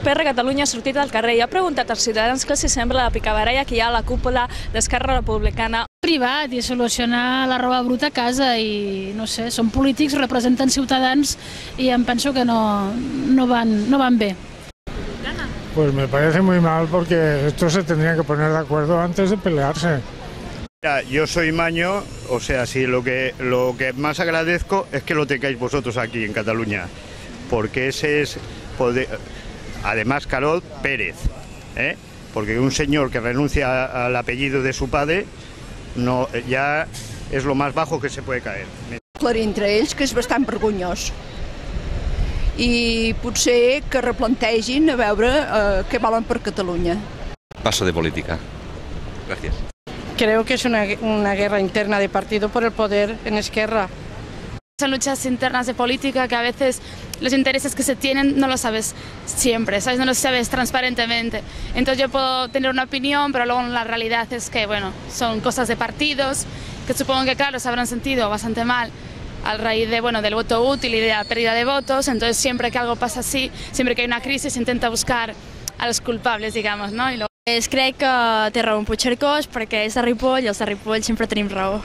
Esquerra Catalunya ha sortit al carrer i ha preguntat als ciutadans què els sembla la picabaralla que hi ha a la cúpula d'Esquerra Republicana. Privat i solucionar la roba bruta a casa i, no sé, són polítics, representen ciutadans i em penso que no van bé. Pues me parece muy mal porque estos se tendrían que poner de acuerdo antes de pelearse. Yo soy maño, o sea, sí, lo que más agradezco es que lo tengáis vosotros aquí en Cataluña, porque ese es, además, Carod Pérez, porque un señor que renuncia al apellido de su padre no, ja és lo más bajo que se puede caer. Aclarir entre ells que és bastant vergonyós i potser que replantegin a veure què volen per Catalunya. Paso de política. Gracias. Creo que es una guerra interna de partido por el poder en Esquerra. Son luchas internas de política que a veces los intereses que se tienen no lo sabes siempre, ¿sabes? No lo sabes transparentemente. Entonces yo puedo tener una opinión, pero luego la realidad es que, bueno, son cosas de partidos que supongo que, claro, se habrán sentido bastante mal a raíz de, bueno, del voto útil y de la pérdida de votos. Entonces siempre que algo pasa así, siempre que hay una crisis, se intenta buscar a los culpables, digamos, ¿no? Crec que té raó en Puigcercós perquè és de Ripoll i els de Ripoll sempre tenim raó.